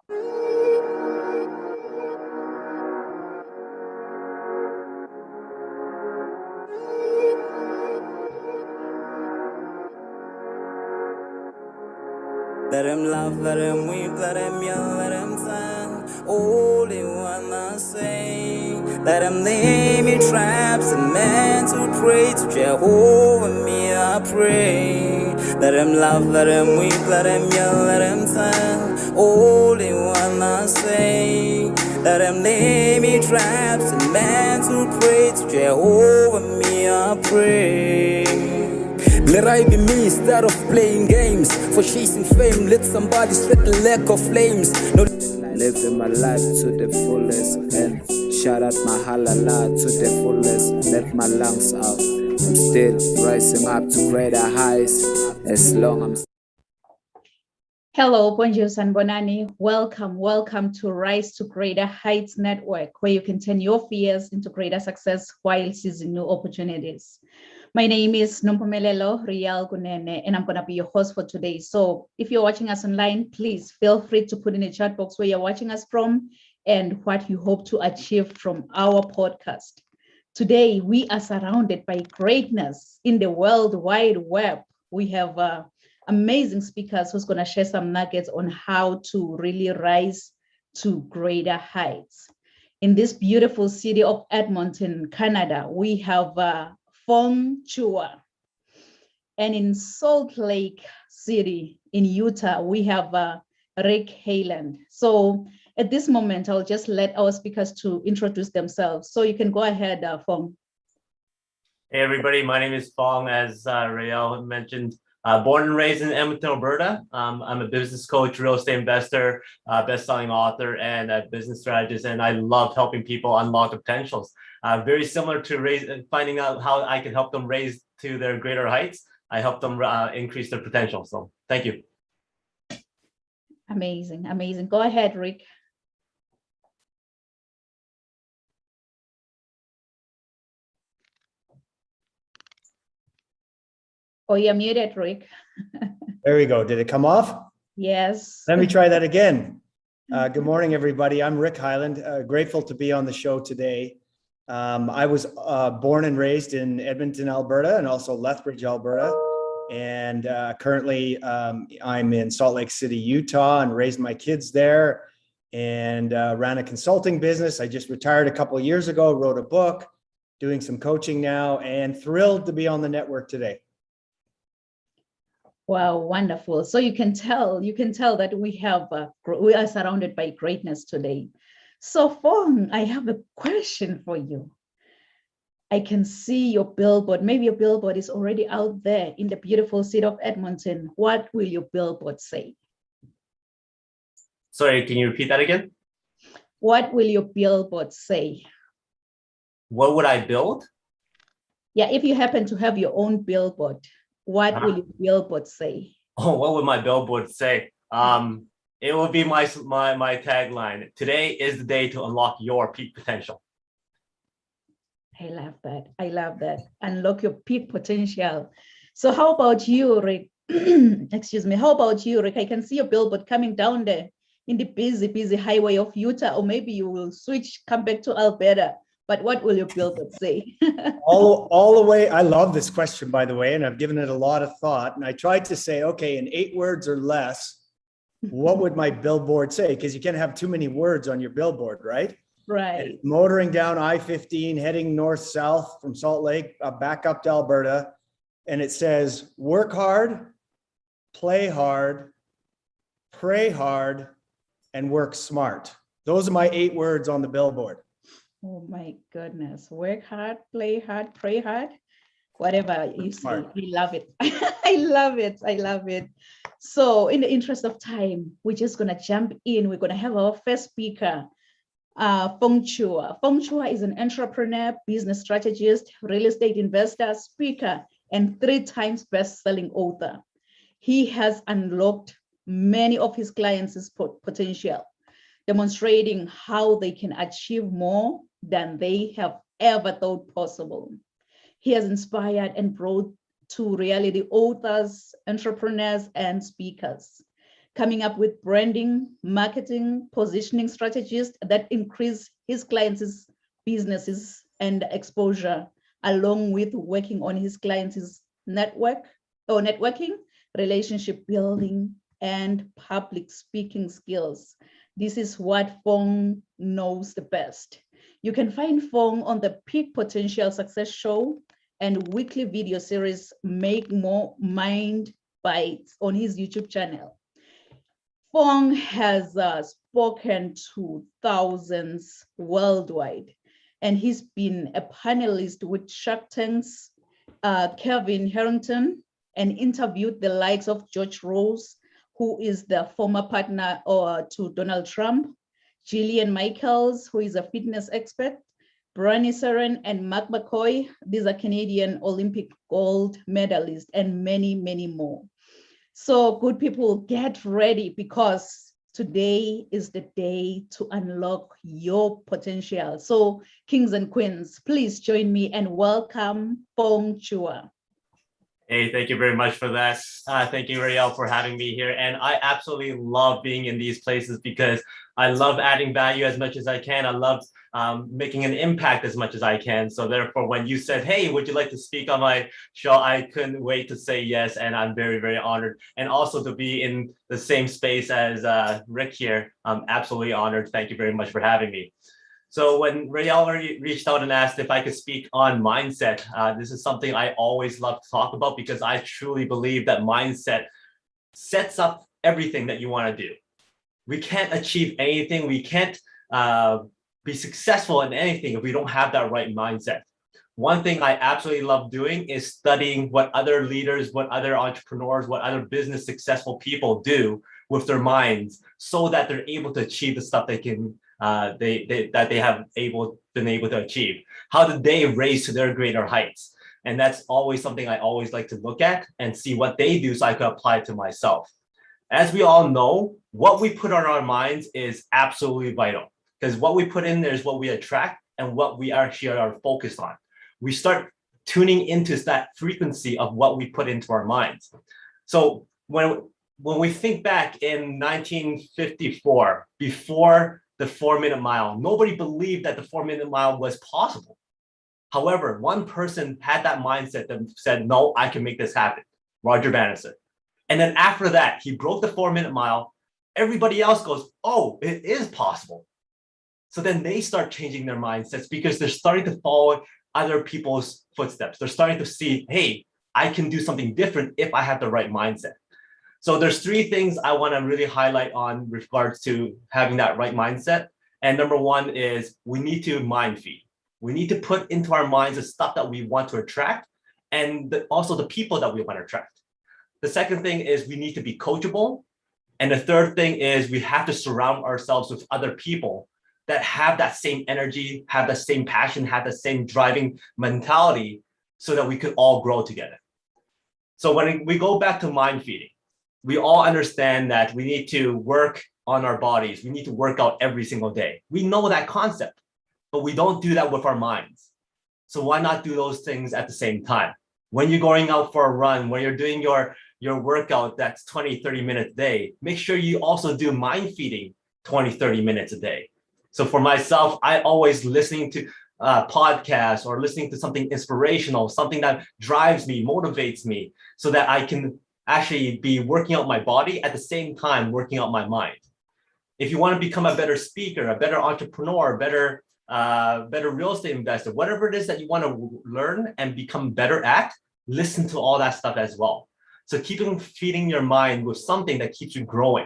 Let him laugh, let him weep, let him yell, let him sing. All they wanna say. Let him name me traps and men to pray to Jehovah, me I pray. Let him laugh, let him weep, let him yell, let him sing. All they wanna say. Let him name me traps and men to pray to Jehovah, me I pray. Let I be me instead of playing games. For chasing fame, let somebody sweat the lack of flames. No, living my life to the fullest and shout out my halala to the fullest. Let my lungs out. I'm still rising up to greater heights as long as I'm. Hello, bonjour and bonani. Welcome to Rise to Greater Heights Network, where you can turn your fears into greater success while seizing new opportunities. My name is Nompumelelo Rial Gunene, and I'm going to be your host for today. So if you're watching us online, please feel free to put in the chat box where you're watching us from and what you hope to achieve from our podcast. Today, we are surrounded by greatness in the World Wide Web. We have amazing speakers who's going to share some nuggets on how to really rise to greater heights. In this beautiful city of Edmonton, Canada, we have Fong Chua. And in Salt Lake City in Utah, we have Rick Hayland. So at this moment, I'll just let our speakers to introduce themselves. So you can go ahead, Fong. Hey everybody, my name is Fong, as Rael mentioned. Born and raised in Edmonton, Alberta. I'm a business coach, real estate investor, best-selling author, and a business strategist, and I love helping people unlock the potentials. Very similar to finding out how I can help them raise to their greater heights. I help them increase their potential. So thank you. Amazing. Go ahead, Rick. Oh, you're muted, Rick. There we go. Did it come off? Yes. Let me try that again. Good morning, everybody. I'm Rick Hyland. Grateful to be on the show today. I was born and raised in Edmonton, Alberta, and also Lethbridge, Alberta. And currently, I'm in Salt Lake City, Utah, and raised my kids there and ran a consulting business. I just retired a couple of years ago, wrote a book, doing some coaching now, and thrilled to be on the network today. Wow, wonderful. So you can tell that we are surrounded by greatness today. So Fong, I have a question for you. I can see your billboard. Maybe your billboard is already out there in the beautiful city of Edmonton. What will your billboard say? Sorry, can you repeat that again? What will your billboard say? What would I build? Yeah, if you happen to have your own billboard, what will your billboard say? Oh, what would my billboard say? It will be my tagline. Today is the day to unlock your peak potential. I love that. Unlock your peak potential. So how about you, Rick? Excuse me. How about you, Rick? I can see your billboard coming down there in the busy highway of Utah, or maybe you will come back to Alberta. But what will your billboard say? all the way. I love this question, by the way, and I've given it a lot of thought. And I tried to say, okay, in 8 words or less, what would my billboard say? Because you can't have too many words on your billboard, right? Right. Motoring down I-15, heading north-south from Salt Lake, back up to Alberta. And it says, work hard, play hard, pray hard, and work smart. Those are my 8 words on the billboard. Oh my goodness. Work hard, play hard, pray hard. Whatever you say, we love it. I love it. So in the interest of time, we're just going to jump in. We're going to have our first speaker, Fong Chua. Fong Chua is an entrepreneur, business strategist, real estate investor, speaker, and 3 times best-selling author. He has unlocked many of his clients' potential, demonstrating how they can achieve more than they have ever thought possible. He has inspired and brought to reality authors, entrepreneurs, and speakers. coming up with branding, marketing, positioning strategies that increase his clients' businesses and exposure, along with working on his clients' networking, relationship building, and public speaking skills. This is what Fong knows the best. You can find Fong on the Peak Potential Success Show and weekly video series Make More Mind Bites on his YouTube channel. Fong has spoken to thousands worldwide, and he's been a panelist with Shark Tank's Kevin Harrington and interviewed the likes of George Rose, who is the former partner to Donald Trump, Jillian Michaels, who is a fitness expert, Bernie Seren and Mark McCoy. These are Canadian Olympic gold medalists, and many, many more. So good people, get ready, because today is the day to unlock your potential. So kings and queens, please join me and welcome Fong Chua. Hey, thank you very much for that. Thank you, Rael, for having me here. And I absolutely love being in these places because I love adding value as much as I can. I love making an impact as much as I can. So therefore, when you said, hey, would you like to speak on my show? I couldn't wait to say yes. And I'm very, very honored. And also to be in the same space as Rick here, I'm absolutely honored. Thank you very much for having me. So when Rael reached out and asked if I could speak on mindset, this is something I always love to talk about because I truly believe that mindset sets up everything that you want to do. We can't achieve anything. We can't be successful in anything if we don't have that right mindset. One thing I absolutely love doing is studying what other leaders, what other entrepreneurs, what other business successful people do with their minds so that they're able to achieve the stuff they can that they have been able to achieve. How did they raise to their greater heights? And that's always something I always like to look at and see what they do so I can apply it to myself. As we all know, what we put on our minds is absolutely vital because what we put in there is what we attract and what we actually are focused on. We start tuning into that frequency of what we put into our minds. So when we think back in 1954, before the 4-minute mile, nobody believed that the 4-minute mile was possible. However, one person had that mindset that said, no, I can make this happen, Roger Bannister. And then after that, he broke the 4-minute mile. Everybody else goes, oh, it is possible. So then they start changing their mindsets because they're starting to follow other people's footsteps. They're starting to see, hey, I can do something different if I have the right mindset. So there's 3 things I want to really highlight on regards to having that right mindset. And number 1 is we need to mind feed. We need to put into our minds the stuff that we want to attract and also the people that we want to attract. The second thing is we need to be coachable. And the third thing is we have to surround ourselves with other people that have that same energy, have the same passion, have the same driving mentality so that we could all grow together. So when we go back to mind feeding, we all understand that we need to work on our bodies. We need to work out every single day. We know that concept, but we don't do that with our minds. So why not do those things at the same time? When you're going out for a run, when you're doing your workout that's 20, 30 minutes a day, make sure you also do mind feeding 20, 30 minutes a day. So for myself, I always listening to podcasts or listening to something inspirational, something that drives me, motivates me, so that I can actually be working out my body at the same time working out my mind. If you want to become a better speaker, a better entrepreneur, better real estate investor, whatever it is that you want to learn and become better at, listen to all that stuff as well. So feeding your mind with something that keeps you growing.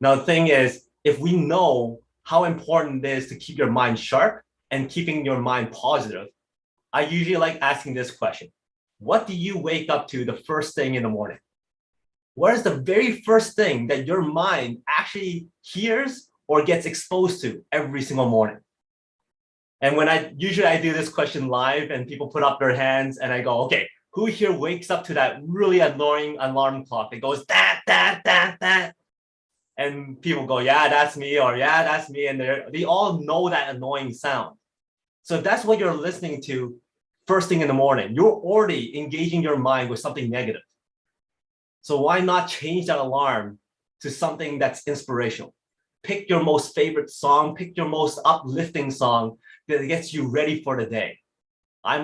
Now, the thing is, if we know how important it is to keep your mind sharp and keeping your mind positive, I usually like asking this question. What do you wake up to the first thing in the morning? What is the very first thing that your mind actually hears or gets exposed to every single morning? And when I do this question live and people put up their hands and I go, okay, who here wakes up to that really annoying alarm clock that goes that, that, that, that? And people go, yeah, that's me, or yeah, that's me. And they all know that annoying sound. So if that's what you're listening to first thing in the morning, you're already engaging your mind with something negative. So why not change that alarm to something that's inspirational. Pick your most favorite song, pick your most uplifting song that gets you ready for the day. I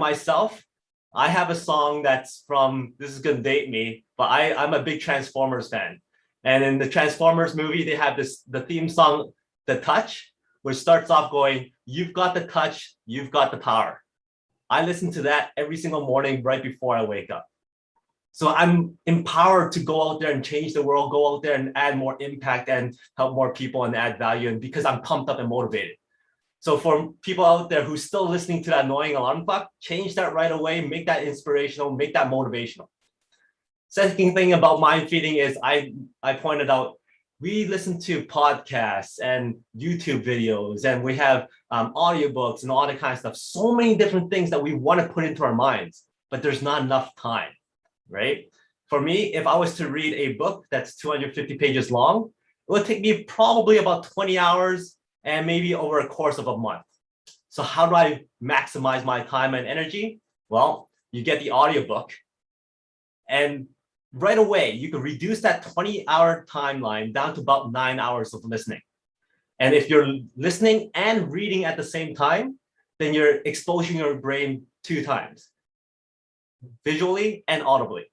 have a song that's from, this is gonna date me, but I'm a big Transformers fan. And in the Transformers movie, they have the theme song, The Touch, which starts off going, you've got the touch, you've got the power. I listen to that every single morning right before I wake up. So I'm empowered to go out there and change the world, go out there and add more impact and help more people and add value, and because I'm pumped up and motivated. So for people out there who's still listening to that annoying alarm clock, change that right away, make that inspirational, make that motivational. Second thing about mind feeding is I pointed out, we listen to podcasts and YouTube videos, and we have audiobooks and all that kind of stuff. So many different things that we want to put into our minds, but there's not enough time, right? For me, if I was to read a book that's 250 pages long, it would take me probably about 20 hours and maybe over a course of a month. So how do I maximize my time and energy? Well, you get the audiobook, and right away, you can reduce that 20-hour timeline down to about 9 hours of listening. And if you're listening and reading at the same time, then you're exposing your brain 2 times, visually and audibly.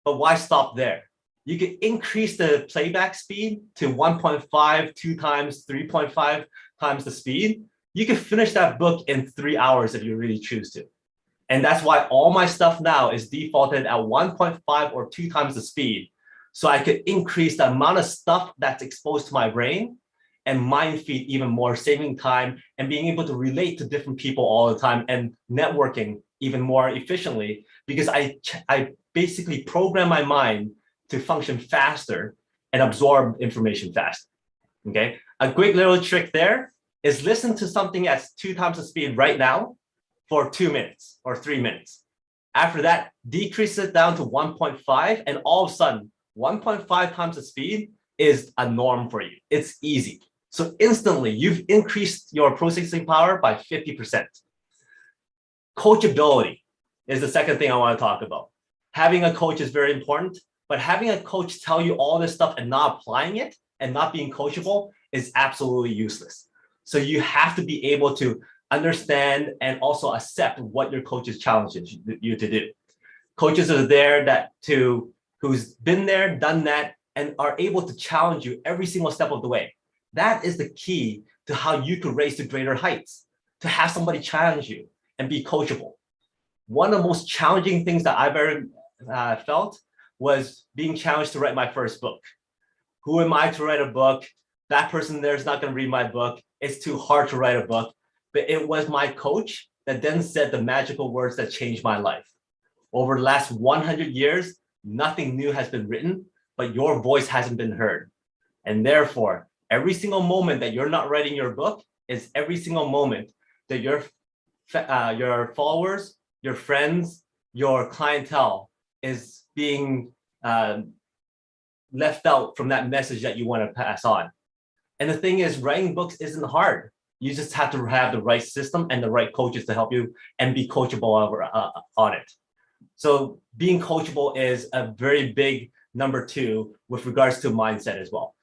But why stop there? You can increase the playback speed to 1.5, 2 times, 3.5 times the speed. You can finish that book in 3 hours if you really choose to. And that's why all my stuff now is defaulted at 1.5 or 2 times the speed. So I could increase the amount of stuff that's exposed to my brain and mind feed even more, saving time and being able to relate to different people all the time and networking even more efficiently, because I basically program my mind to function faster and absorb information faster, okay? A quick little trick there is listen to something at 2 times the speed right now for 2 minutes or 3 minutes. After that, decrease it down to 1.5, and all of a sudden, 1.5 times the speed is a norm for you. It's easy. So instantly, you've increased your processing power by 50%. Coachability is the second thing I want to talk about. Having a coach is very important, but having a coach tell you all this stuff and not applying it and not being coachable is absolutely useless. So you have to be able to understand and also accept what your coaches challenges you to do. Coaches are there who's been there, done that, and are able to challenge you every single step of the way. That is the key to how you could raise to greater heights, to have somebody challenge you and be coachable. One of the most challenging things that I've ever felt was being challenged to write my first book. Who am I to write a book? That person there is not going to read my book. It's too hard to write a book. But it was my coach that then said the magical words that changed my life. Over the last 100 years, nothing new has been written, but your voice hasn't been heard. And therefore, every single moment that you're not writing your book is every single moment that your followers, your friends, your clientele is being left out from that message that you want to pass on. And the thing is, writing books isn't hard. You just have to have the right system and the right coaches to help you and be coachable on it. So being coachable is a very big number 2 with regards to mindset as well.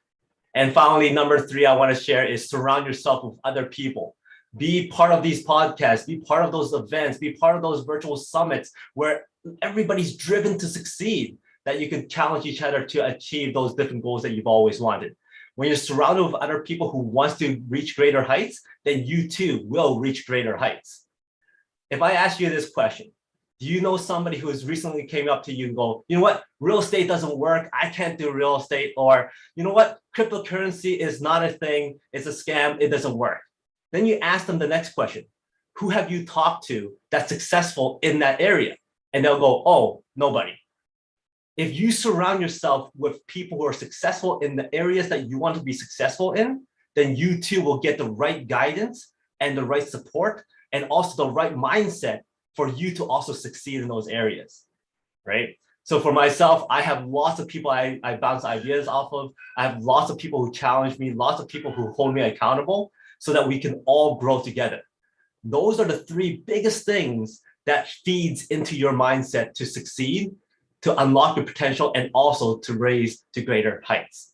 And finally, number 3 I want to share is surround yourself with other people. Be part of these podcasts, be part of those events, be part of those virtual summits where everybody's driven to succeed, that you can challenge each other to achieve those different goals that you've always wanted. When you're surrounded with other people who wants to reach greater heights, then you too will reach greater heights. If I ask you this question, do you know somebody who has recently came up to you and go, you know what, real estate doesn't work, I can't do real estate, or you know what, cryptocurrency is not a thing, it's a scam, it doesn't work. Then you ask them the next question, who have you talked to that's successful in that area? And they'll go, oh, nobody. If you surround yourself with people who are successful in the areas that you want to be successful in, then you too will get the right guidance and the right support and also the right mindset for you to also succeed in those areas, right? So for myself, I have lots of people I bounce ideas off of. I have lots of people who challenge me, lots of people who hold me accountable so that we can all grow together. Those are the 3 biggest things that feeds into your mindset to succeed to unlock your potential and also to raise to greater heights.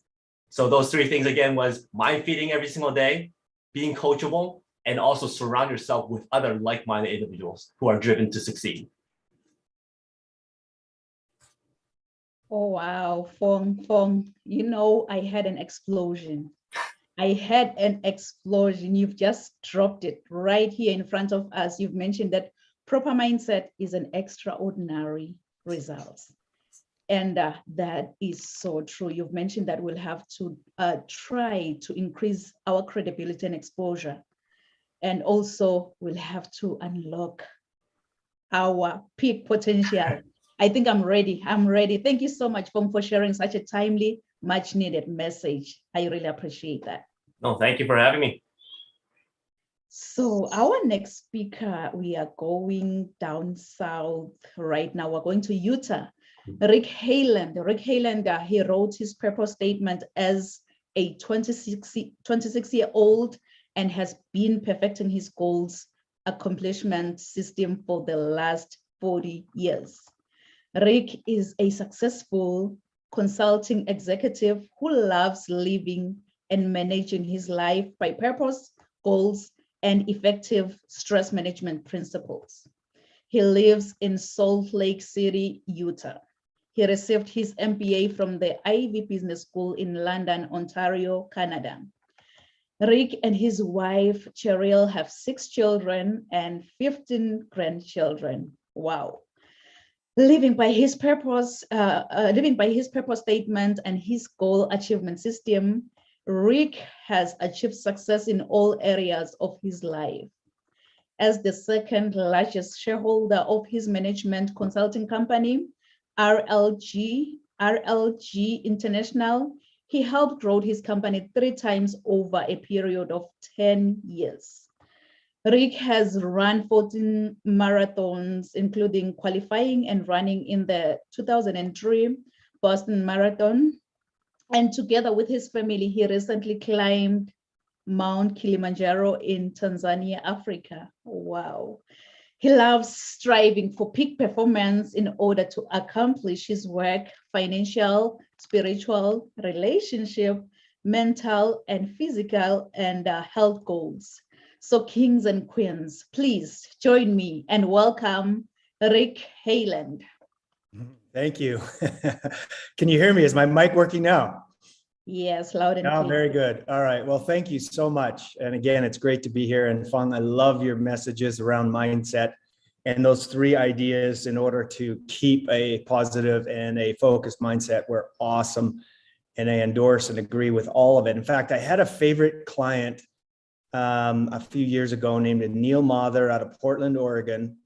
So those three things again was mind feeding every single day, being coachable, and also surround yourself with other like-minded individuals who are driven to succeed. Oh, wow, Fong, you know, I had an explosion. You've just dropped it right here in front of us. You've mentioned that proper mindset is an extraordinary result. And that is so true. You've mentioned that we'll have to try to increase our credibility and exposure. And also we'll have to unlock our peak potential. I think I'm ready. Thank you so much, Fong, for sharing such a timely, much needed message. I really appreciate that. No, thank you for having me. So our next speaker, we are going down south right now. We're going to Utah. Rick Hayland, he wrote his purpose statement as a 26-year-old and has been perfecting his goals accomplishment system for the last 40 years. Rick is a successful consulting executive who loves living and managing his life by purpose, goals, and effective stress management principles. He lives in Salt Lake City, Utah. He received his MBA from the Ivy Business School in London, Ontario, Canada. Rick and his wife, Cheryl, have 6 children and 15 grandchildren. Wow. Living by his purpose statement and his goal achievement system, Rick has achieved success in all areas of his life. As the second largest shareholder of his management consulting company, RLG International, he helped grow his company 3 times over a period of 10 years. Rick has run 14 marathons, including qualifying and running in the 2003 Boston Marathon. And together with his family, he recently climbed Mount Kilimanjaro in Tanzania, Africa. Wow. He loves striving for peak performance in order to accomplish his work, financial, spiritual, relationship, mental, and physical, and health goals. So kings and queens, please join me and welcome Rick Hayland. Thank you. Can you hear me? Is my mic working now? Yes, loud and clear. Oh, very good. All right. Well, thank you so much. And again, it's great to be here. And Fong, I love your messages around mindset and those 3 ideas in order to keep a positive and a focused mindset were awesome. And I endorse and agree with all of it. In fact, I had a favorite client a few years ago named Neil Mather out of Portland, Oregon.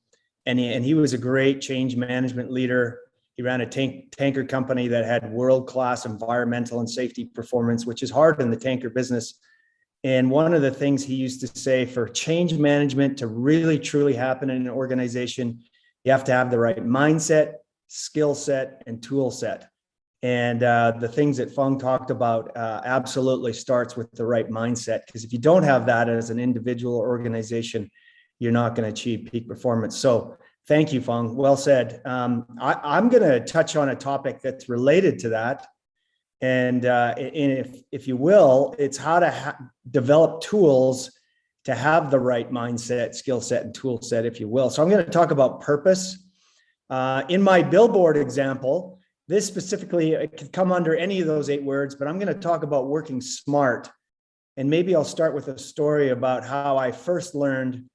And he was a great change management leader. He ran a tanker company that had world-class environmental and safety performance, which is hard in the tanker business. And one of the things he used to say, for change management to really truly happen in an organization, you have to have the right mindset, skill set, and tool set. And the things that Fong talked about absolutely starts with the right mindset, because if you don't have that as an individual or organization, you're not going to achieve peak performance. So thank you, Fong. Well said. I'm going to touch on a topic that's related to that. And if you will, it's how to develop tools to have the right mindset, skill set, and tool set, if you will. So I'm going to talk about purpose. In my billboard example, this specifically, it could come under any of those 8 words, but I'm going to talk about working smart. And maybe I'll start with a story about how I first learned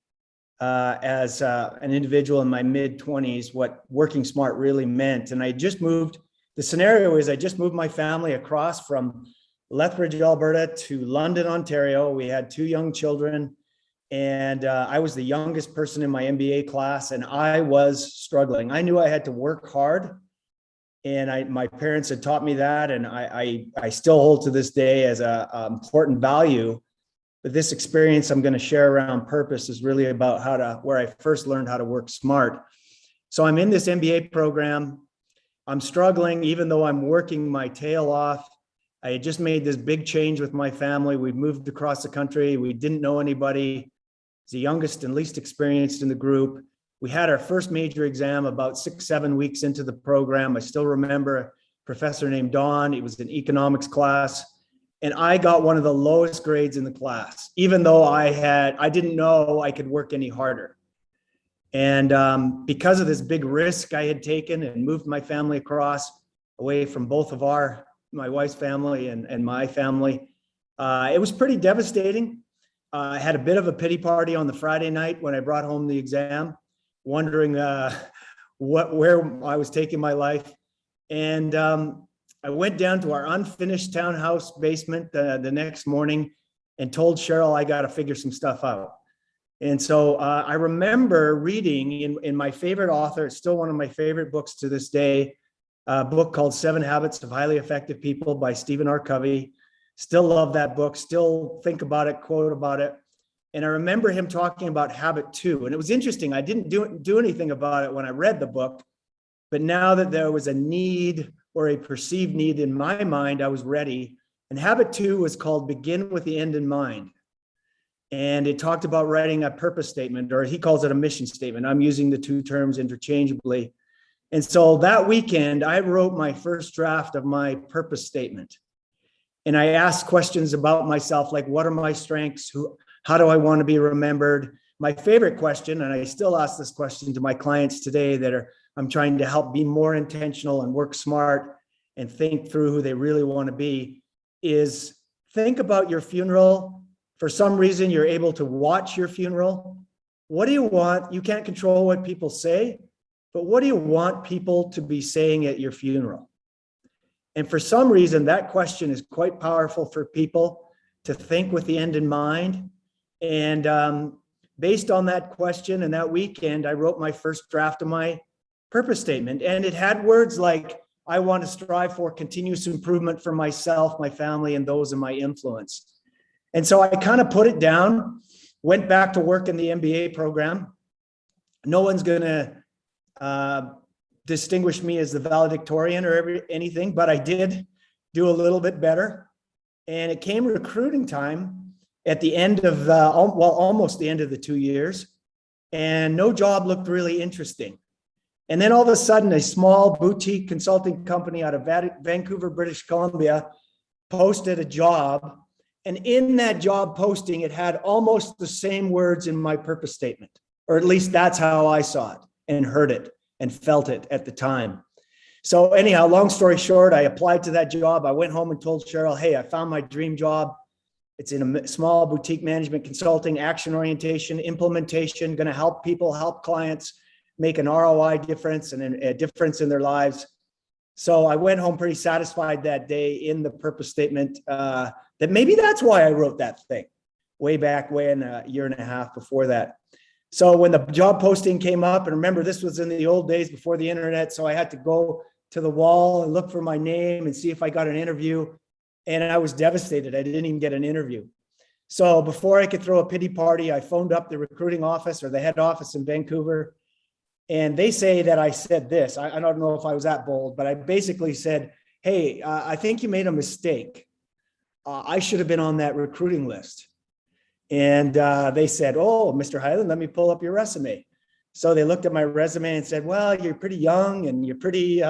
as an individual in my mid-20s what working smart really meant. And I just moved, the scenario is I just moved my family across from Lethbridge, Alberta to London, Ontario. We had 2 young children, and I was the youngest person in my MBA class, and I was struggling. I knew I had to work hard. And my parents had taught me that, and I still hold to this day as a important value. But this experience I'm going to share around purpose is really about where I first learned how to work smart. So I'm in this MBA program. I'm struggling, even though I'm working my tail off. I had just made this big change with my family. We moved across the country. We didn't know anybody. I was the youngest and least experienced in the group. We had our first major exam about 6-7 weeks into the program. I still remember a professor named Don. It was an economics class. And I got one of the lowest grades in the class, even though I didn't know I could work any harder. And because of this big risk I had taken and moved my family across away from both of my wife's family and my family, it was pretty devastating. I had a bit of a pity party on the Friday night when I brought home the exam, wondering where I was taking my life. And I went down to our unfinished townhouse basement the next morning and told Cheryl I got to figure some stuff out. And so I remember reading in my favorite author, it's still one of my favorite books to this day, a book called 7 Habits of Highly Effective People by Stephen R. Covey. Still love that book, still think about it, quote about it. And I remember him talking about habit 2. And it was interesting. I didn't do anything about it when I read the book, but now that there was a need or a perceived need in my mind, I was ready. And habit 2 was called Begin with the End in Mind. And it talked about writing a purpose statement, or he calls it a mission statement. I'm using the two terms interchangeably. And so that weekend, I wrote my first draft of my purpose statement. And I asked questions about myself, like, what are my strengths? How do I want to be remembered? My favorite question, and I still ask this question to my clients today I'm trying to help be more intentional and work smart and think through who they really want to be, is think about your funeral. For some reason, you're able to watch your funeral. What do you want? You can't control what people say, but what do you want people to be saying at your funeral? And for some reason, that question is quite powerful for people to think with the end in mind. And based on that question and that weekend, I wrote my first draft of my purpose statement. And it had words like, I want to strive for continuous improvement for myself, my family, and those in my influence. And so I kind of put it down, went back to work in the MBA program. No one's going to distinguish me as the valedictorian or anything, but I did do a little bit better. And it came recruiting time at the end of almost the end of the 2 years, and no job looked really interesting. And then all of a sudden, a small boutique consulting company out of Vancouver, British Columbia, posted a job. And in that job posting, it had almost the same words in my purpose statement, or at least that's how I saw it and heard it and felt it at the time. So anyhow, long story short, I applied to that job. I went home and told Cheryl, hey, I found my dream job. It's in a small boutique management consulting, action orientation, implementation, going to help people, help clients make an ROI difference and a difference in their lives. So I went home pretty satisfied that day in the purpose statement, that maybe that's why I wrote that thing way back when, a year and a half before that. So when the job posting came up, and remember, this was in the old days before the internet, so I had to go to the wall and look for my name and see if I got an interview. And I was devastated. I didn't even get an interview. So before I could throw a pity party, I phoned up the recruiting office or the head office in Vancouver. And they say that I said this. I don't know if I was that bold, but I basically said, hey, I think you made a mistake. I should have been on that recruiting list. And they said, oh, Mr. Hyland, let me pull up your resume. So they looked at my resume and said, well, you're pretty young and you're pretty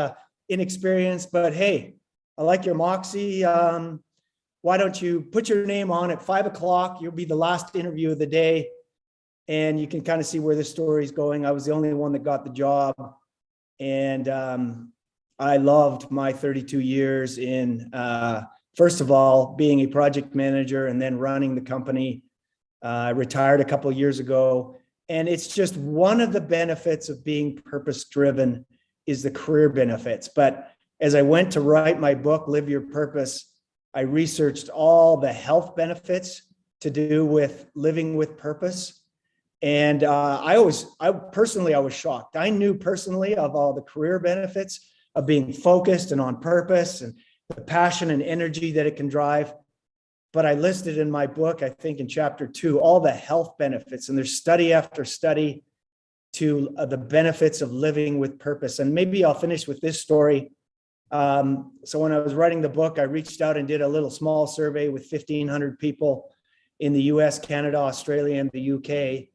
inexperienced, but hey, I like your moxie. Why don't you put your name on at 5 o'clock? You'll be the last interview of the day. And you can kind of see where this story is going. I was the only one that got the job. And I loved my 32 years in, first of all, being a project manager and then running the company. I retired a couple of years ago. And it's just one of the benefits of being purpose-driven is the career benefits. But as I went to write my book, Live Your Purpose, I researched all the health benefits to do with living with purpose. And I was shocked. I knew personally of all the career benefits of being focused and on purpose and the passion and energy that it can drive. But I listed in my book, I think in chapter 2, all the health benefits, and there's study after study to the benefits of living with purpose. And maybe I'll finish with this story. So when I was writing the book, I reached out and did a little small survey with 1,500 people in the US, Canada, Australia, and the UK.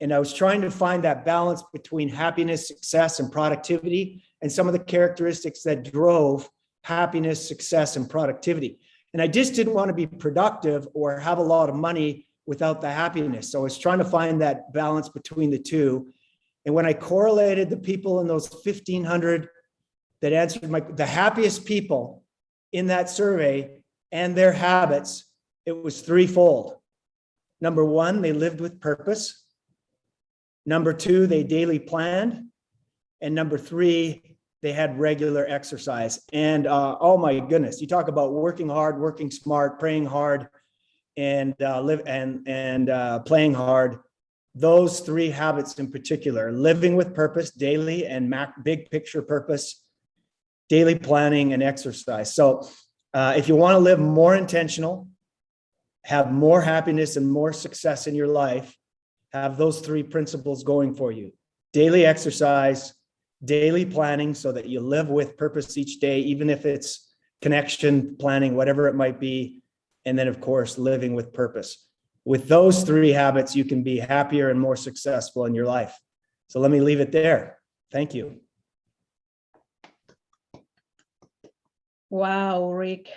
And I was trying to find that balance between happiness, success, and productivity, and some of the characteristics that drove happiness, success, and productivity. And I just didn't want to be productive or have a lot of money without the happiness. So I was trying to find that balance between the two. And when I correlated the people in those 1,500 that answered the happiest people in that survey and their habits, it was threefold. Number one, they lived with purpose. Number two, they daily planned. And number three, they had regular exercise. And oh my goodness, you talk about working hard, working smart, praying hard, and playing hard. Those three habits in particular: living with purpose daily and big picture purpose, daily planning, and exercise. So if you want to live more intentional, have more happiness and more success in your life, have those three principles going for you: daily exercise, daily planning, so that you live with purpose each day, even if it's connection planning, whatever it might be. And then, of course, living with purpose. With those three habits, you can be happier and more successful in your life. So let me leave it there. Thank you. Wow, Rick,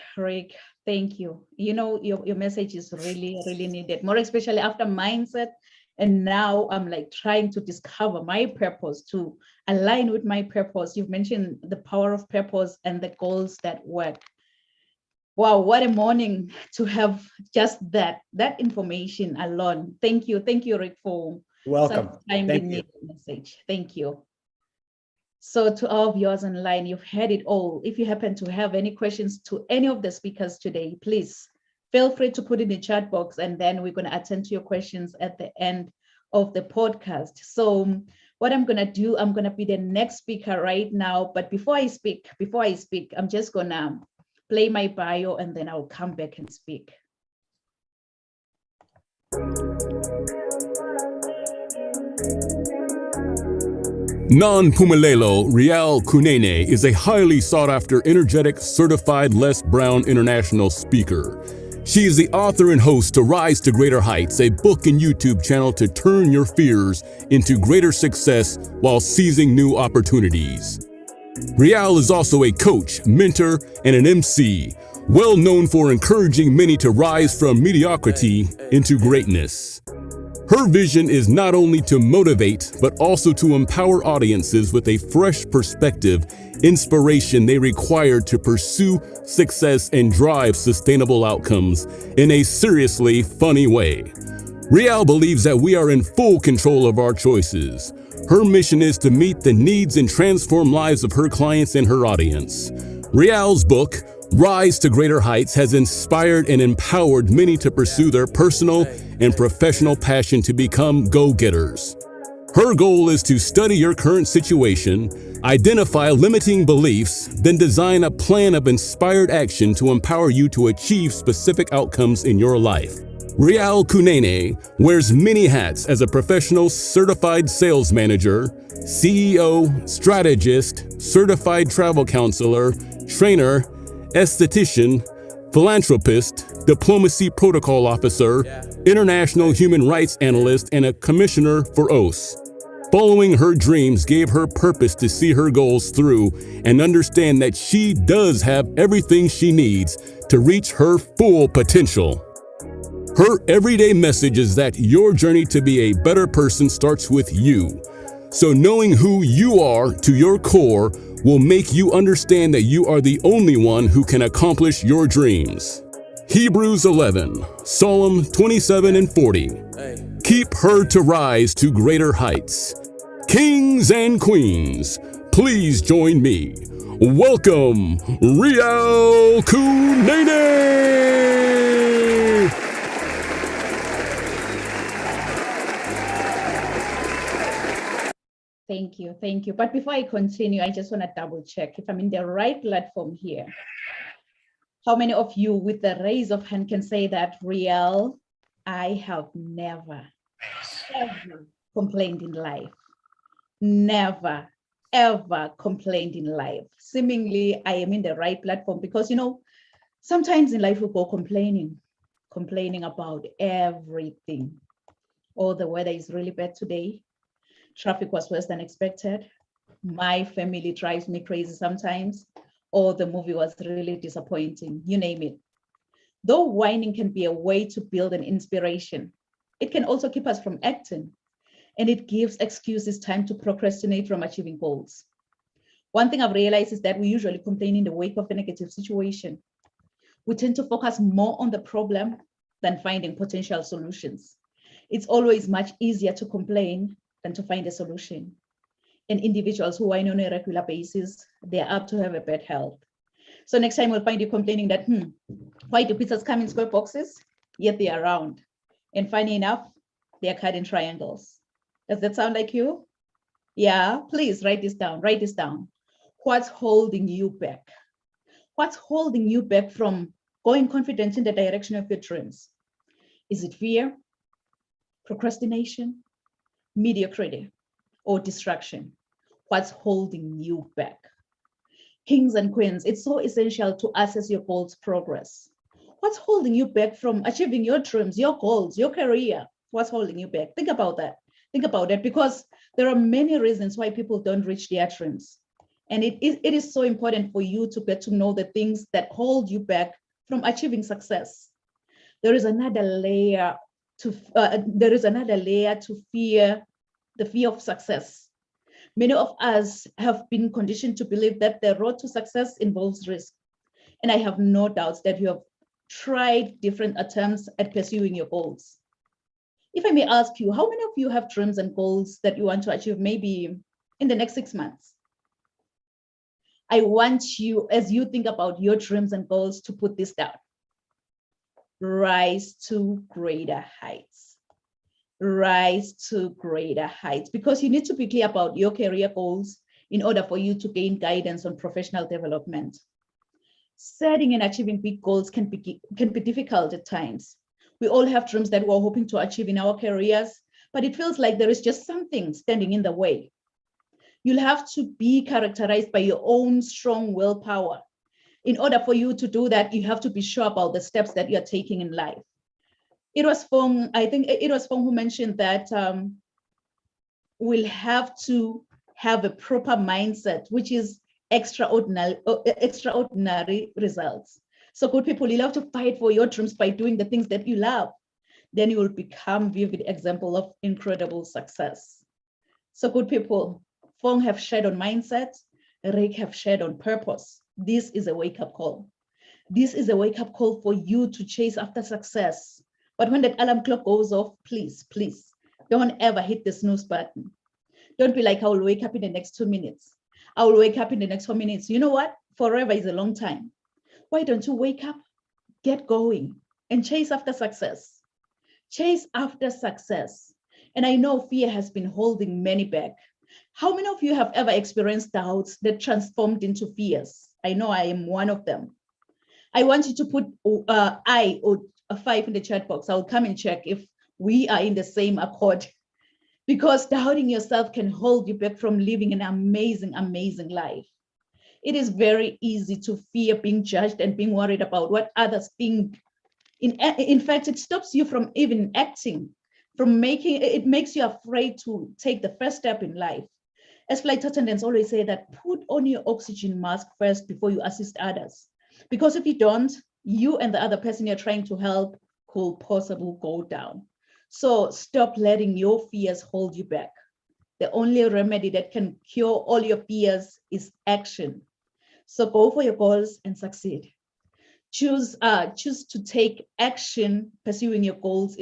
thank you. You know, your message is really, really needed, more especially after mindset. And now I'm like trying to discover my purpose, to align with my purpose. You've mentioned the power of purpose and the goals that work. Wow, what a morning to have just that information alone. Thank you, Rick, for welcome. Such timely needed message. Thank you. So to our viewers online, you've heard it all. If you happen to have any questions to any of the speakers today, please feel free to put in the chat box, and then we're going to attend to your questions at the end of the podcast. So what I'm going to do, I'm going to be the next speaker right now. But before I speak, I'm just going to play my bio, and then I'll come back and speak. Non-Pumelelo Rial Kunene is a highly sought-after, energetic, certified Les Brown international speaker. She is the author and host to Rise to Greater Heights, a book and YouTube channel to turn your fears into greater success while seizing new opportunities. Rial is also a coach, mentor, and an MC, well known for encouraging many to rise from mediocrity into greatness. Her vision is not only to motivate, but also to empower audiences with a fresh perspective, inspiration they require to pursue success and drive sustainable outcomes in a seriously funny way. Rial believes that we are in full control of our choices. Her mission is to meet the needs and transform lives of her clients and her audience. Rial's book, Rise to Greater Heights, has inspired and empowered many to pursue their personal and professional passion to become go-getters. Her goal is to study your current situation, identify limiting beliefs, then design a plan of inspired action to empower you to achieve specific outcomes in your life. Rial Kunene wears many hats as a professional certified sales manager, CEO, strategist, certified travel counselor, trainer, esthetician, philanthropist, diplomacy protocol officer, international human rights analyst, and a commissioner for OAS. Following her dreams gave her purpose to see her goals through and understand that she does have everything she needs to reach her full potential. Her everyday message is that your journey to be a better person starts with you. So knowing who you are to your core will make you understand that you are the only one who can accomplish your dreams. Hebrews 11, Psalm 27 and 40. Keep her to rise to greater heights. Kings and queens, please join me. Welcome, Rial Kunene! Thank you. But before I continue, I just want to double check if I'm in the right platform here. How many of you with the raise of hand can say that, Rial, I have never, ever complained in life. Never, ever complained in life. Seemingly, I am in the right platform because, you know, sometimes in life we go complaining about everything. or the weather is really bad today. Traffic was worse than expected. My family drives me crazy sometimes, or the movie was really disappointing, you name it. Though whining can be a way to build an inspiration, it can also keep us from acting, and it gives excuses time to procrastinate from achieving goals. One thing I've realized is that we usually complain in the wake of a negative situation. We tend to focus more on the problem than finding potential solutions. It's always much easier to complain than to find a solution. And individuals who whine on a regular basis, they're apt to have a bad health. So next time we'll find you complaining that, why do pizzas come in square boxes? Yet they are round. And funny enough, they are cut in triangles. Does that sound like you? Yeah, please write this down, write this down. What's holding you back? What's holding you back from going confident in the direction of your dreams? Is it fear, procrastination, mediocrity, or distraction? What's holding you back? Kings and queens, it's so essential to assess your goals' progress. What's holding you back from achieving your dreams, your goals, your career? What's holding you back? Think about that. Think about it, because there are many reasons why people don't reach their dreams. And it is so important for you to get to know the things that hold you back from achieving success. There is another layer to fear, the fear of success. Many of us have been conditioned to believe that the road to success involves risk. And I have no doubts that you have tried different attempts at pursuing your goals. If I may ask you, how many of you have dreams and goals that you want to achieve maybe in the next 6 months? I want you, as you think about your dreams and goals, to put this down. Rise to greater heights. Rise to greater heights, because you need to be clear about your career goals in order for you to gain guidance on professional development. Setting and achieving big goals can be difficult at times. We all have dreams that we're hoping to achieve in our careers, but it feels like there is just something standing in the way. You'll have to be characterized by your own strong willpower. In order for you to do that, you have to be sure about the steps that you're taking in life. It was Fong, I think it was Fong who mentioned that we'll have to have a proper mindset, which is extraordinary results. So good people, you'll have to fight for your dreams by doing the things that you love. Then you will become vivid example of incredible success. So good people, Fong have shared on mindset, Rick have shared on purpose. This is a wake-up call. This is a wake-up call for you to chase after success. But when that alarm clock goes off, please, please, don't ever hit the snooze button. Don't be like, I will wake up in the next 2 minutes. I will wake up in the next 4 minutes. You know what? Forever is a long time. Why don't you wake up, get going, and chase after success? Chase after success. And I know fear has been holding many back. How many of you have ever experienced doubts that transformed into fears? I know I am one of them. I want you to put I or a 5 in the chat box. I'll come and check if we are in the same accord. Because doubting yourself can hold you back from living an amazing, amazing life. It is very easy to fear being judged and being worried about what others think. In fact, it stops you from even acting, it makes you afraid to take the first step in life. As flight attendants always say that, put on your oxygen mask first before you assist others. Because if you don't, you and the other person you're trying to help could possibly go down. So stop letting your fears hold you back. The only remedy that can cure all your fears is action. So go for your goals and succeed. Choose to take action pursuing your goals.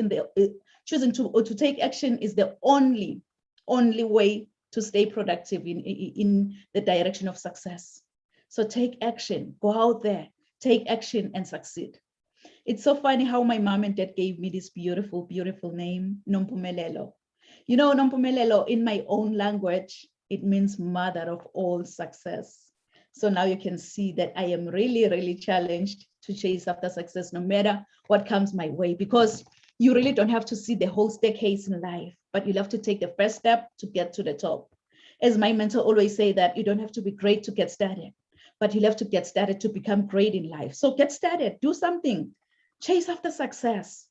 Choosing to take action is the only way to stay productive in the direction of success. So take action, go out there, take action and succeed. It's so funny how my mom and dad gave me this beautiful, beautiful name, Nompumelelo. You know, Nompumelelo in my own language, it means mother of all success. So now you can see that I am really, really challenged to chase after success no matter what comes my way, because you really don't have to see the whole staircase in life, but you'll have to take the first step to get to the top. As my mentor always say that you don't have to be great to get started, but you'll have to get started to become great in life. So get started, do something, chase after success.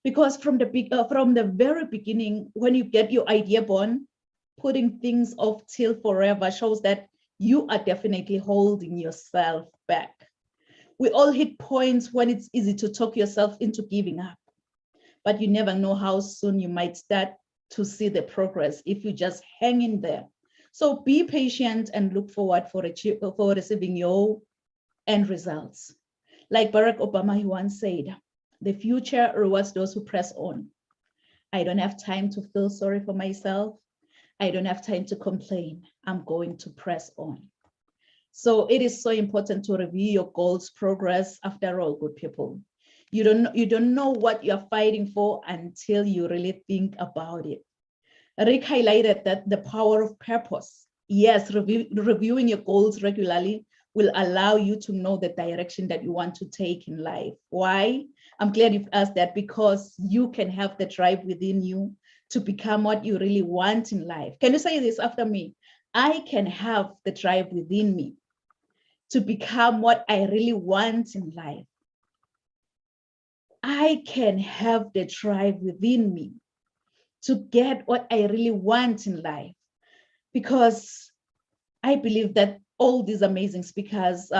Because from the very beginning, when you get your idea born, putting things off till forever shows that you are definitely holding yourself back. We all hit points when it's easy to talk yourself into giving up, but you never know how soon you might start to see the progress if you just hang in there. So be patient and look forward for receiving your end results. Like Barack Obama, he once said, the future rewards those who press on. I don't have time to feel sorry for myself. I don't have time to complain. I'm going to press on. So it is so important to review your goals, progress. After all, good people, you don't know what you're fighting for until you really think about it. Rick highlighted that the power of purpose. Yes, reviewing your goals regularly will allow you to know the direction that you want to take in life. Why? I'm glad you've asked that, because you can have the drive within you to become what you really want in life. Can you say this after me? I can have the drive within me to become what I really want in life. I can have the drive within me to get what I really want in life, because I believe that all these amazing speakers,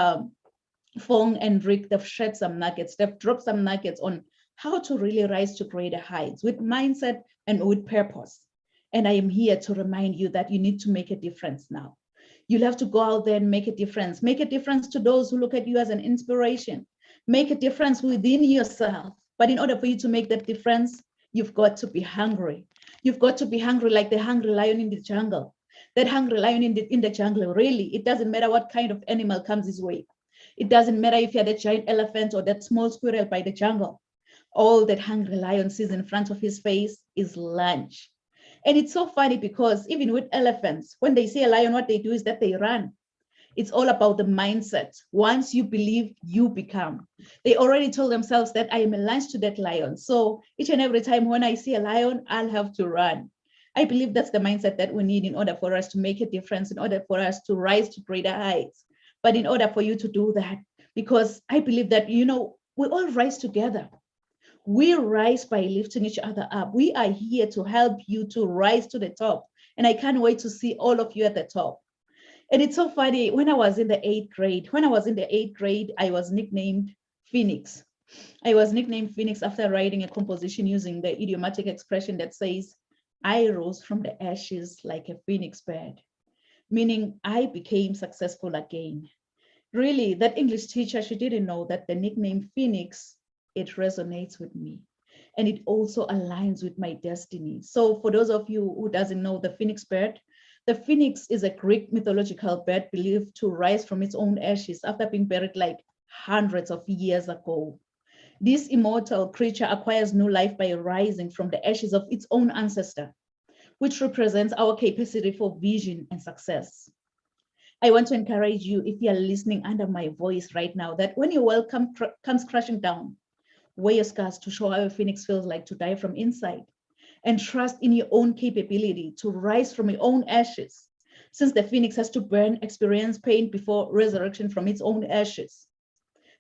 Fong and Rick, they've shared some nuggets, they've dropped some nuggets on how to really rise to greater heights with mindset and with purpose. And I am here to remind you that you need to make a difference now. You'll have to go out there and make a difference. Make a difference to those who look at you as an inspiration. Make a difference within yourself. But in order for you to make that difference, you've got to be hungry. You've got to be hungry like the hungry lion in the jungle. That hungry lion in the jungle, really, it doesn't matter what kind of animal comes his way. It doesn't matter if you're the giant elephant or that small squirrel by the jungle. All that hungry lion sees in front of his face is lunch. And it's so funny because even with elephants, when they see a lion, what they do is that they run. It's all about the mindset. Once you believe, you become. They already told themselves that I am a lunch to that lion. So each and every time when I see a lion, I'll have to run. I believe that's the mindset that we need in order for us to make a difference, in order for us to rise to greater heights. But in order for you to do that, because I believe that, we all rise together. We rise by lifting each other up. We are here to help you to rise to the top. And I can't wait to see all of you at the top. And it's so funny, when I was in the 8th grade, I was nicknamed Phoenix. I was nicknamed Phoenix after writing a composition using the idiomatic expression that says, I rose from the ashes like a phoenix bird, meaning I became successful again. Really, that English teacher, she didn't know that the nickname Phoenix, it resonates with me. And it also aligns with my destiny. So for those of you who doesn't know the phoenix bird, the phoenix is a Greek mythological bird believed to rise from its own ashes after being buried like hundreds of years ago. This immortal creature acquires new life by rising from the ashes of its own ancestor, which represents our capacity for vision and success. I want to encourage you, if you are listening under my voice right now, that when your world comes crashing down, wear your scars to show how a phoenix feels like to die from inside, and trust in your own capability to rise from your own ashes, since the phoenix has to burn, experience pain before resurrection from its own ashes.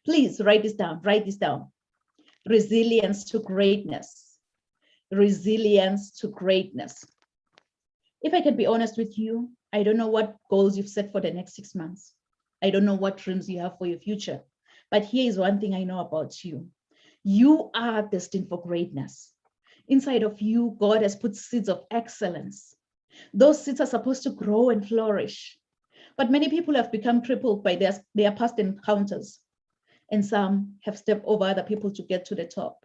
Please write this down, Resilience to greatness. Resilience to greatness. If I can be honest with you, I don't know what goals you've set for the next 6 months. I don't know what dreams you have for your future. But here is one thing I know about you. You are destined for greatness. Inside of you, God has put seeds of excellence. Those seeds are supposed to grow and flourish. But many people have become crippled by their past encounters. And some have stepped over other people to get to the top.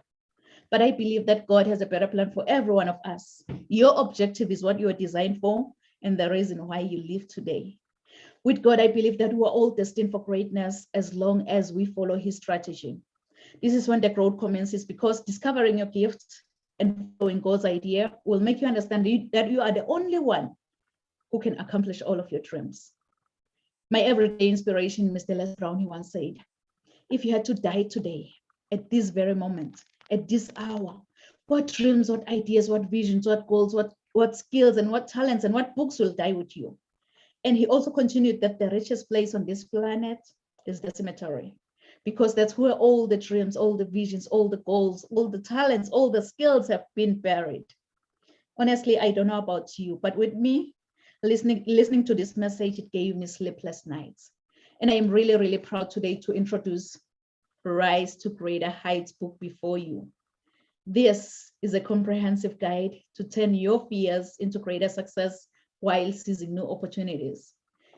But I believe that God has a better plan for every one of us. Your objective is what you are designed for and the reason why you live today. With God, I believe that we are all destined for greatness as long as we follow his strategy. This is when the growth commences, because discovering your gifts and following God's idea will make you understand that you are the only one who can accomplish all of your dreams. My everyday inspiration, Mr. Les Brown, he once said, if you had to die today, at this very moment, at this hour, what dreams, what ideas, what visions, what goals, what skills and what talents and what books will die with you? And he also continued that the richest place on this planet is the cemetery, because that's where all the dreams, all the visions, all the goals, all the talents, all the skills have been buried. Honestly, I don't know about you, but with me, listening to this message, it gave me sleepless nights. And I'm really, really proud today to introduce Rise to Greater Heights book before you. This is a comprehensive guide to turn your fears into greater success while seizing new opportunities.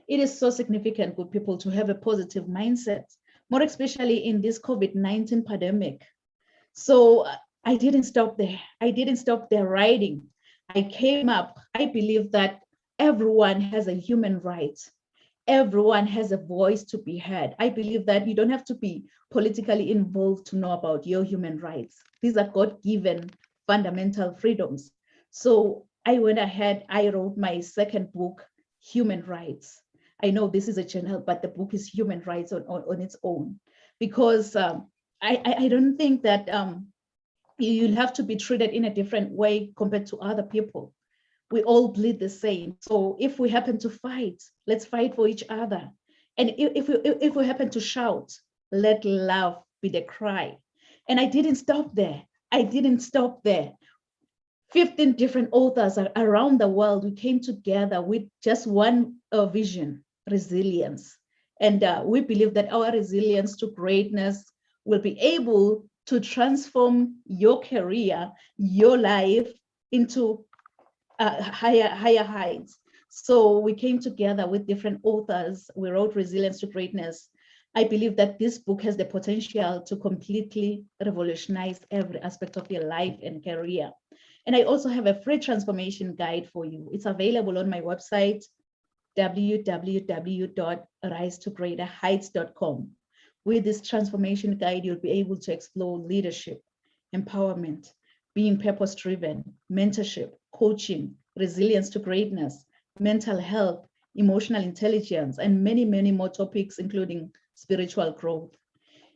It is so significant, good people, to have a positive mindset, more especially in this COVID-19 pandemic. So I didn't stop there. I didn't stop there writing. I came up, I believe that everyone has a human right. Everyone has a voice to be heard. I believe that you don't have to be politically involved to know about your human rights. These are God-given fundamental freedoms. So I went ahead, I wrote my second book, Human Rights. I know this is a journal, but the book is Human Rights on its own, because I don't think that you'll have to be treated in a different way compared to other people. We all bleed the same. So if we happen to fight, let's fight for each other. And if we happen to shout, let love be the cry. And I didn't stop there. 15 different authors around the world, we came together with just one vision, resilience. And we believe that our resilience to greatness will be able to transform your career, your life into higher heights. So we came together with different authors. We wrote Resilience to Greatness. I believe that this book has the potential to completely revolutionize every aspect of your life and career. And I also have a free transformation guide for you. It's available on my website, www.risetogreaterheights.com. With this transformation guide, you'll be able to explore leadership, empowerment, being purpose-driven, mentorship, coaching, resilience to greatness, mental health, emotional intelligence, and many, many more topics, including spiritual growth.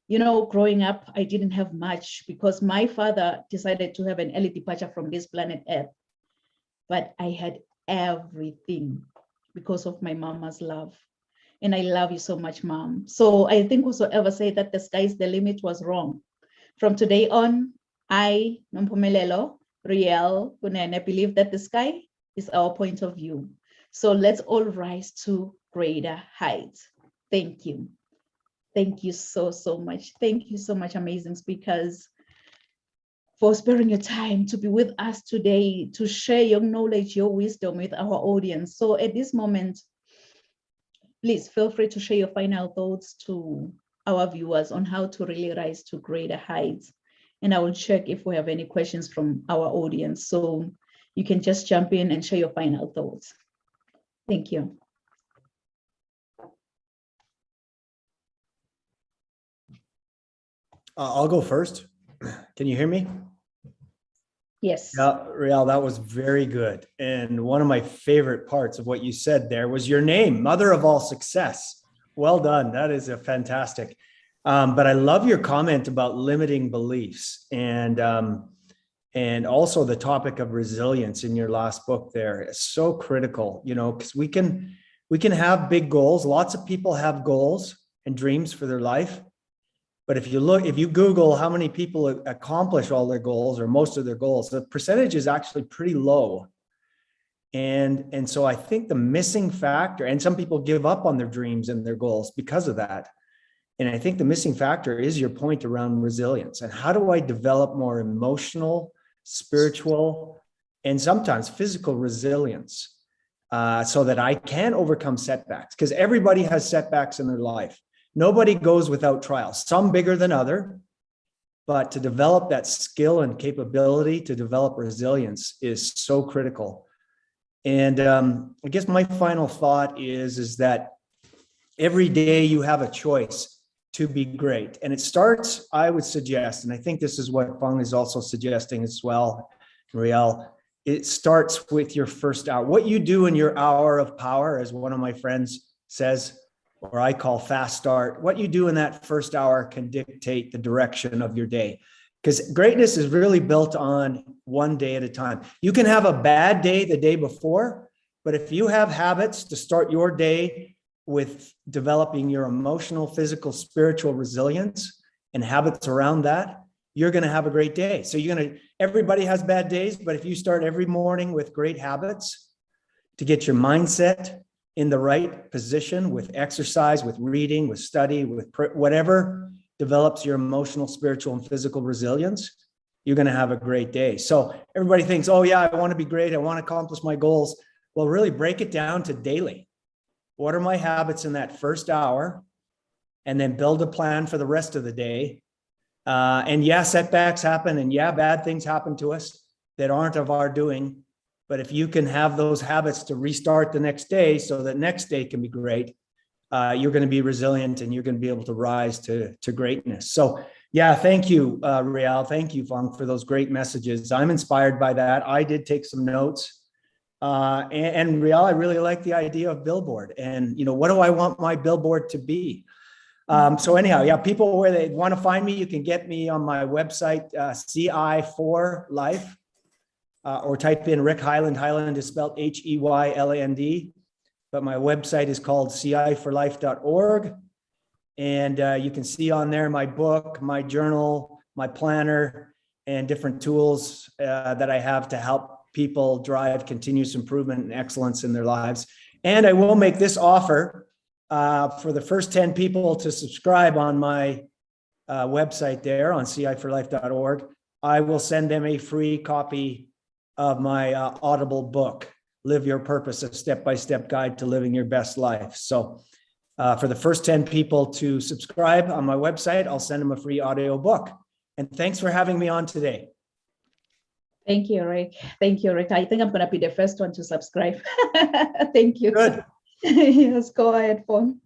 You know, growing up, I didn't have much because my father decided to have an early departure from this planet Earth. But I had everything because of my mama's love. And I love you so much, Mom. So I think whosoever said that the sky's the limit was wrong. From today on, I, Nompumelelo, Riel, Kunene, believe that the sky is our point of view. So let's all rise to greater heights. Thank you. Thank you so, so much. Thank you so much, amazing speakers, for sparing your time to be with us today, to share your knowledge, your wisdom with our audience. So at this moment, please feel free to share your final thoughts to our viewers on how to really rise to greater heights. And I will check if we have any questions from our audience. So you can just jump in and share your final thoughts. Thank you. I'll go first. Can you hear me? Yes. Yeah, Riel, that was very good. And one of my favorite parts of what you said there was your name, Mother of All Success. Well done. That is a fantastic. But I love your comment about limiting beliefs and also the topic of resilience in your last book there is so critical, you know, because we can have big goals. Lots of people have goals and dreams for their life. But if you Google how many people accomplish all their goals or most of their goals, the percentage is actually pretty low. And so I think the missing factor, and some people give up on their dreams and their goals because of that. And I think the missing factor is your point around resilience. And how do I develop more emotional, spiritual, and sometimes physical resilience so that I can overcome setbacks? Because everybody has setbacks in their life. Nobody goes without trials, some bigger than other, but to develop that skill and capability to develop resilience is so critical. And I guess my final thought is that every day you have a choice to be great. And it starts, I would suggest, and I think this is what Feng is also suggesting as well, Riel, it starts with your first hour. What you do in your hour of power, as one of my friends says, or I call fast start, what you do in that first hour can dictate the direction of your day. Because greatness is really built on one day at a time. You can have a bad day the day before, but if you have habits to start your day with developing your emotional, physical, spiritual resilience and habits around that, you're going to have a great day. So everybody has bad days, but if you start every morning with great habits to get your mindset in the right position with exercise, with reading, with study, with whatever develops your emotional, spiritual, and physical resilience, you're going to have a great day. So everybody thinks, oh yeah, I want to be great. I want to accomplish my goals. Well, really break it down to daily. What are my habits in that first hour? And then build a plan for the rest of the day. And yeah, setbacks happen, and yeah, bad things happen to us that aren't of our doing. But if you can have those habits to restart the next day so that next day can be great, you're going to be resilient and you're going to be able to rise to greatness. So yeah, thank you, Real. Thank you, Fong, for those great messages. I'm inspired by that. I did take some notes. And Real, I really like the idea of billboard. And, what do I want my billboard to be? So anyhow, yeah, people where they want to find me, you can get me on my website, CI4Life, or type in Rick Hyland. Hyland is spelled Heyland, but my website is called ci4life.org. And you can see on there my book, my journal, my planner, and different tools that I have to help people drive continuous improvement and excellence in their lives. And I will make this offer for the first 10 people to subscribe on my website there on ci4life.org. I will send them a free copy of my Audible book, Live Your Purpose, a step-by-step guide to living your best life. So for the first 10 people to subscribe on my website, I'll send them a free audio book. And thanks for having me on today. Thank you, Rick. Thank you, Rick. I think I'm going to be the first one to subscribe. Thank you. Good. Yes, go ahead, Fong.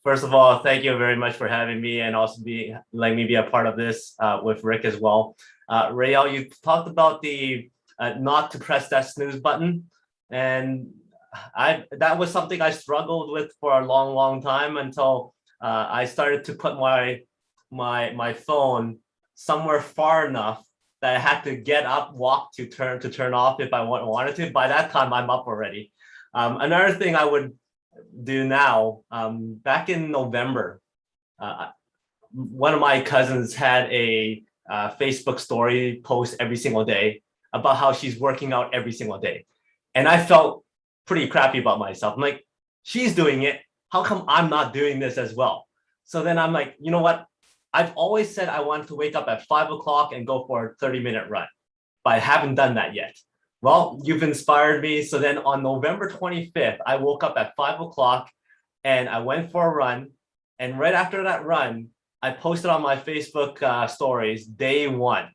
First of all, thank you very much for having me and also letting me be a part of this with Rick as well. Rael, you talked about the not to press that snooze button, and that was something I struggled with for a long time until I started to put my phone somewhere far enough that I had to get up, walk to turn off if I wanted to. By that time, I'm up already. Another thing I would do now, back in November, one of my cousins had a Facebook story post every single day about how she's working out every single day. And I felt pretty crappy about myself. I'm like, she's doing it. How come I'm not doing this as well? So then I'm like, you know what? I've always said I wanted to wake up at 5 o'clock and go for a 30-minute run, but I haven't done that yet. Well, you've inspired me. So then on November 25th, I woke up at 5 o'clock and I went for a run. And right after that run, I posted on my Facebook stories, day 1,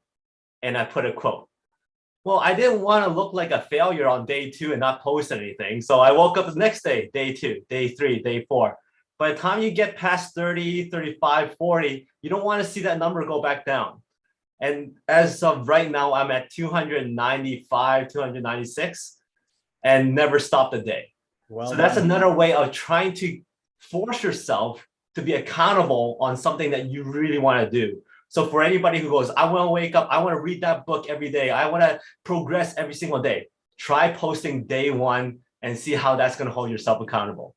and I put a quote. Well, I didn't want to look like a failure on day 2 and not post anything. So I woke up the next day, day 2, day 3, day 4. By the time you get past 30, 35, 40, you don't want to see that number go back down. And as of right now, I'm at 295, 296, and never stopped a day. Well, so that's another way of trying to force yourself to be accountable on something that you really want to do. So for anybody who goes, I want to wake up, I want to read that book every day, I want to progress every single day, try posting day 1 and see how that's going to hold yourself accountable.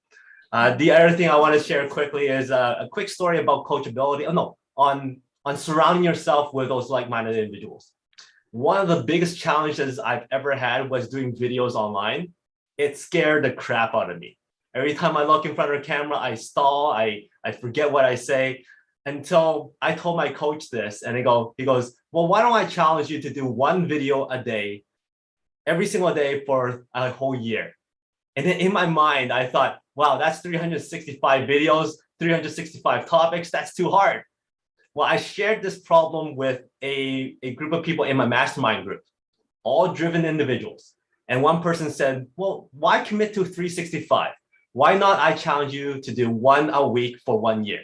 The other thing I want to share quickly is a quick story about coachability. On surrounding yourself with those like-minded individuals. One of the biggest challenges I've ever had was doing videos online. It scared the crap out of me. Every time I look in front of the camera, I stall, I forget what I say, until I told my coach this, and he goes, well, why don't I challenge you to do 1 video a day, every single day for a whole year? And then in my mind, I thought, wow, that's 365 videos, 365 topics, that's too hard. Well, I shared this problem with a group of people in my mastermind group, all driven individuals. And one person said, well, why commit to 365? Why not I challenge you to do 1 a week for 1 year?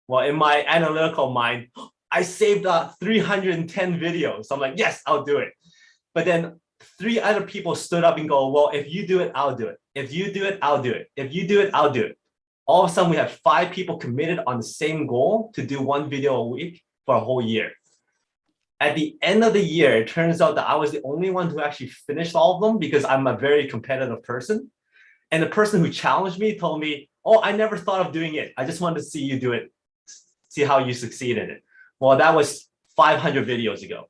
Well, in my analytical mind, I saved 310 videos. So I'm like, yes, I'll do it. But then 3 other people stood up and go, well, if you do it, I'll do it. If you do it, I'll do it. If you do it, I'll do it. All of a sudden, we have 5 people committed on the same goal to do 1 video a week for a whole year. At the end of the year, it turns out that I was the only one who actually finished all of them because I'm a very competitive person. And the person who challenged me told me, oh, I never thought of doing it. I just wanted to see you do it, see how you succeed in it. Well, that was 500 videos ago.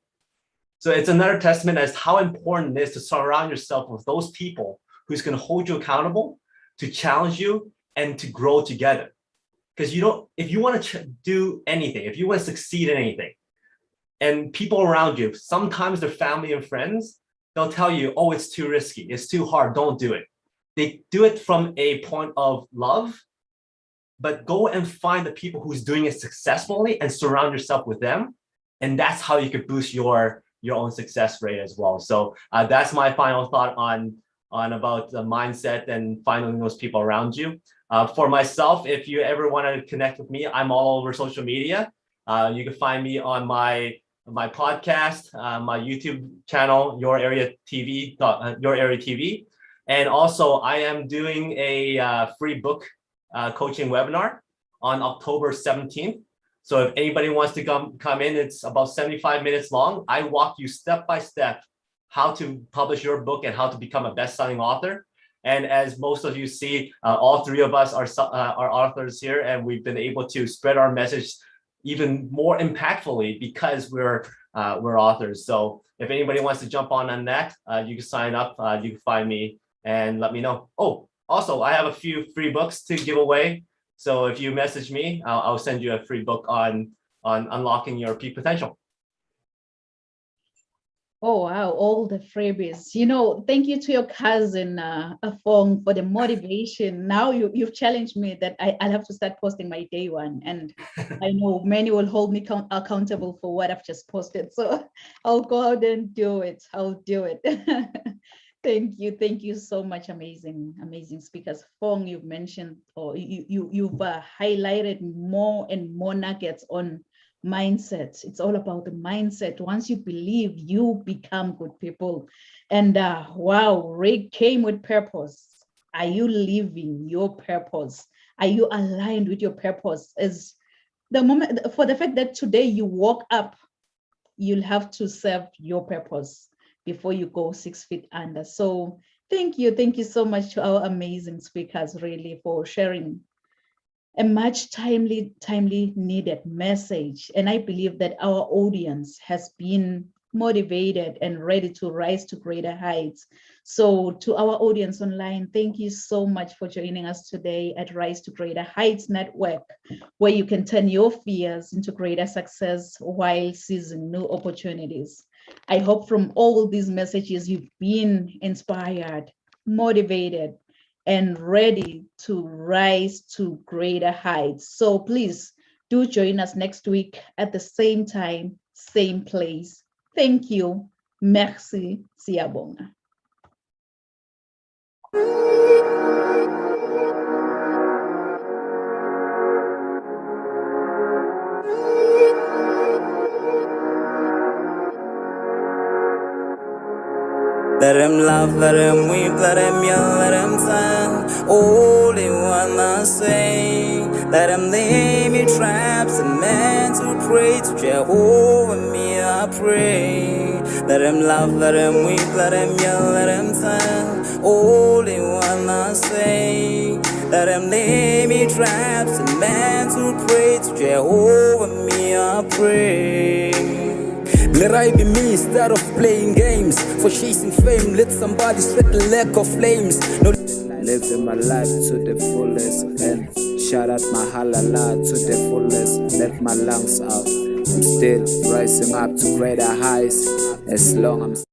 So it's another testament as how important it is to surround yourself with those people who's going to hold you accountable, to challenge you, and to grow together. Because if you want to do anything, if you want to succeed in anything, and people around you, sometimes their family and friends, they'll tell you, oh, it's too risky, it's too hard, don't do it. They do it from a point of love, but go and find the people who's doing it successfully and surround yourself with them. And that's how you could boost your own success rate as well. So that's my final thought on about the mindset and finding those people around you. For myself, if you ever want to connect with me, I'm all over social media. You can find me on my podcast, my YouTube channel, Your Area TV. And also I am doing a free book coaching webinar on October 17th. So if anybody wants to come in, it's about 75 minutes long. I walk you step by step how to publish your book and how to become a best-selling author. And as most of you see, all three of us are authors here, and we've been able to spread our message even more impactfully because we're authors. So if anybody wants to jump on that, you can sign up. You can find me and let me know. Oh, also, I have a few free books to give away. So if you message me, I'll send you a free book on unlocking your peak potential. Oh, wow, all the freebies. Thank you to your cousin, Afong, for the motivation. Now you've challenged me that I'll have to start posting my day one. And I know many will hold me accountable for what I've just posted. So I'll go out and do it. I'll do it. Thank you so much. Amazing speakers. Fong, you've mentioned, or you've highlighted more and more nuggets on mindset. It's all about the mindset. Once you believe, you become good people. And wow, Rick came with purpose. Are you living your purpose? Are you aligned with your purpose? Is the moment for the fact that today you woke up, you'll have to serve your purpose before you go 6 feet under. So thank you so much to our amazing speakers, really, for sharing a much timely needed message. And I believe that our audience has been motivated and ready to rise to greater heights. So to our audience online, thank you so much for joining us today at Rise to Greater Heights Network, where you can turn your fears into greater success while seizing new opportunities. I hope from all these messages you've been inspired, motivated, and ready to rise to greater heights. So please do join us next week at the same time, same place. Thank you. Merci. Siyabonga. Let him laugh, let him weep, let him yell, let him sing. All they wanna say. Let him lay me traps and men to pray to Jehovah, me I pray. Let him laugh, let him weep, let him yell, let him sing. All they wanna say. Let him lay me traps and men to pray to Jehovah, me I pray. Let I be me instead of playing games. For chasing fame, let somebody sweat the lack of flames. No, living my life to the fullest and shout out my halala to the fullest. Let my lungs out. I'm still rising up to greater heights as long as